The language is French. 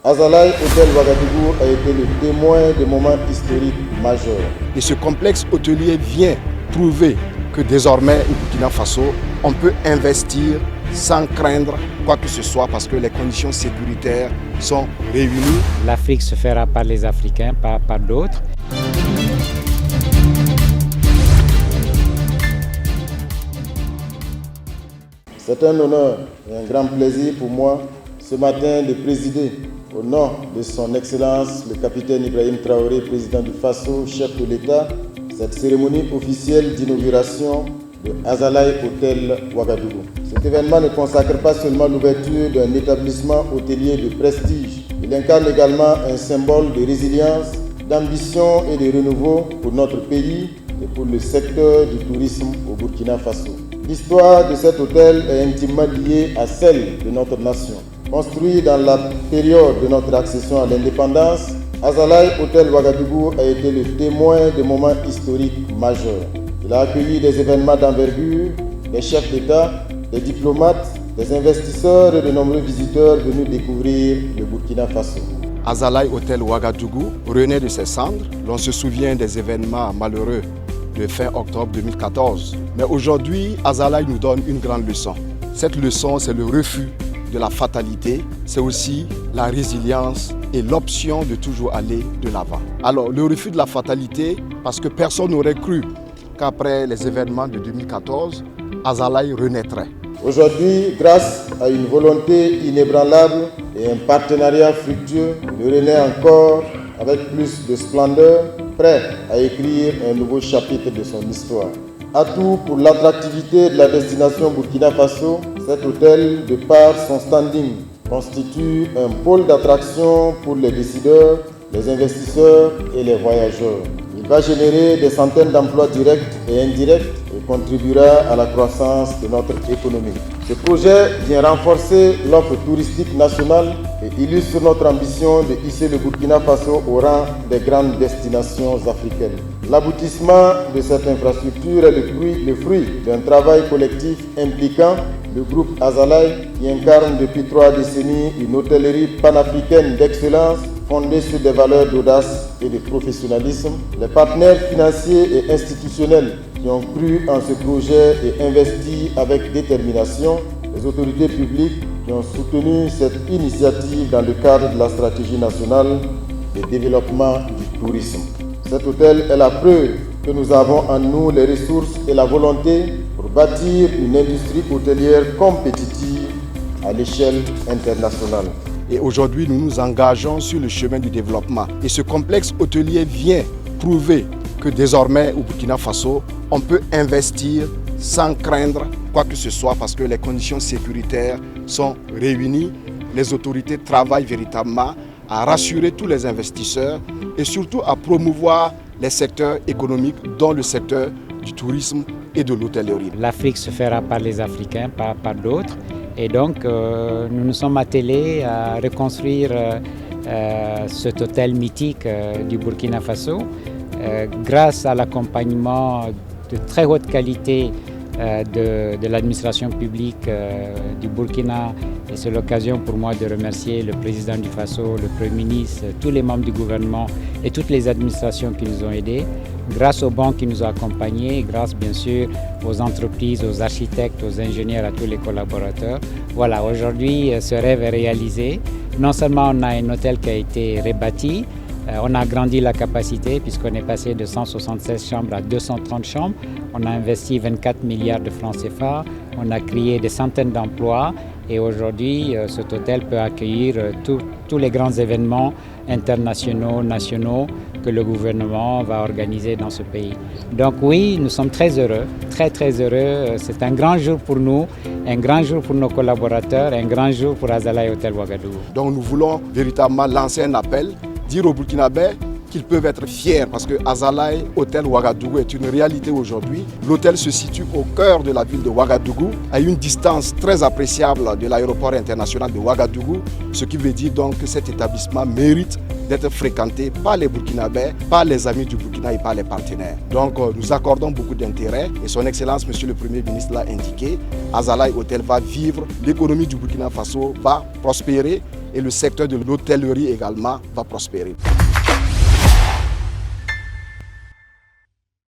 Azalaï Hôtel Ouagadougou a été le témoin de moments historiques majeurs. Et ce complexe hôtelier vient prouver que désormais au Burkina Faso, on peut investir sans craindre quoi que ce soit parce que les conditions sécuritaires sont réunies. L'Afrique se fera par les Africains, pas par d'autres. C'est un honneur et un grand plaisir pour moi ce matin de présider au nom de son Excellence le capitaine Ibrahim Traoré, président du Faso, chef de l'État, cette cérémonie officielle d'inauguration de Azalaï Hôtel Ouagadougou. Cet événement ne consacre pas seulement l'ouverture d'un établissement hôtelier de prestige, il incarne également un symbole de résilience, d'ambition et de renouveau pour notre pays et pour le secteur du tourisme au Burkina Faso. L'histoire de cet hôtel est intimement liée à celle de notre nation. Construit dans la période de notre accession à l'indépendance, Azalaï Hôtel Ouagadougou a été le témoin de moments historiques majeurs. Il a accueilli des événements d'envergure, des chefs d'État, des diplomates, des investisseurs et de nombreux visiteurs venus découvrir le Burkina Faso. Azalaï Hôtel Ouagadougou renaît de ses cendres. L'on se souvient des événements malheureux de fin octobre 2014. Mais aujourd'hui, Azalaï nous donne une grande leçon. Cette leçon, c'est le refus de la fatalité, c'est aussi la résilience et l'option de toujours aller de l'avant. Alors, le refus de la fatalité, parce que personne n'aurait cru qu'après les événements de 2014, Azalaï renaîtrait. Aujourd'hui, grâce à une volonté inébranlable et un partenariat fructueux, il renaît encore avec plus de splendeur, prêt à écrire un nouveau chapitre de son histoire. Atout pour l'attractivité de la destination Burkina Faso, cet hôtel, de par son standing, constitue un pôle d'attraction pour les décideurs, les investisseurs et les voyageurs. Il va générer des centaines d'emplois directs et indirects et contribuera à la croissance de notre économie. Ce projet vient renforcer l'offre touristique nationale et illustre notre ambition de hisser le Burkina Faso au rang des grandes destinations africaines. L'aboutissement de cette infrastructure est le fruit d'un travail collectif impliquant le groupe Azalaï qui incarne depuis 3 décennies une hôtellerie panafricaine d'excellence fondée sur des valeurs d'audace et de professionnalisme, les partenaires financiers et institutionnels qui ont cru en ce projet et investi avec détermination, les autorités publiques qui ont soutenu cette initiative dans le cadre de la stratégie nationale de développement du tourisme. Cet hôtel est la preuve que nous avons en nous les ressources et la volonté pour bâtir une industrie hôtelière compétitive à l'échelle internationale. Et aujourd'hui, nous nous engageons sur le chemin du développement. Et ce complexe hôtelier vient prouver que désormais, au Burkina Faso, on peut investir sans craindre quoi que ce soit parce que les conditions sécuritaires sont réunies. Les autorités travaillent véritablement à rassurer tous les investisseurs et surtout à promouvoir les secteurs économiques, dont le secteur du tourisme et de l'hôtellerie. L'Afrique se fera par les Africains, pas par d'autres. Et donc, nous nous sommes attelés à reconstruire cet hôtel mythique du Burkina Faso grâce à l'accompagnement de très haute qualité de l'administration publique du Burkina. Et c'est l'occasion pour moi de remercier le président du Faso, le Premier ministre, tous les membres du gouvernement et toutes les administrations qui nous ont aidés. Grâce aux banques qui nous ont accompagnés, grâce bien sûr aux entreprises, aux architectes, aux ingénieurs, à tous les collaborateurs. Voilà, aujourd'hui ce rêve est réalisé. Non seulement on a un hôtel qui a été rebâti, on a agrandi la capacité puisqu'on est passé de 176 chambres à 230 chambres. On a investi 24 milliards de francs CFA, on a créé des centaines d'emplois et aujourd'hui cet hôtel peut accueillir tous les grands événements internationaux, nationaux que le gouvernement va organiser dans ce pays. Donc oui, nous sommes très heureux, très heureux. C'est un grand jour pour nous, un grand jour pour nos collaborateurs, un grand jour pour Azalaï Hôtel Ouagadougou. Donc nous voulons véritablement lancer un appel, dire aux Burkinabés qu'ils peuvent être fiers parce que Azalaï Hôtel Ouagadougou est une réalité aujourd'hui. L'hôtel se situe au cœur de la ville de Ouagadougou, à une distance très appréciable de l'aéroport international de Ouagadougou, ce qui veut dire donc que cet établissement mérite d'être fréquenté par les Burkinabés, par les amis du Burkina et par les partenaires. Donc nous accordons beaucoup d'intérêt et son Excellence, Monsieur le Premier ministre l'a indiqué, Azalaï Hôtel va vivre, l'économie du Burkina Faso va prospérer et le secteur de l'hôtellerie également va prospérer.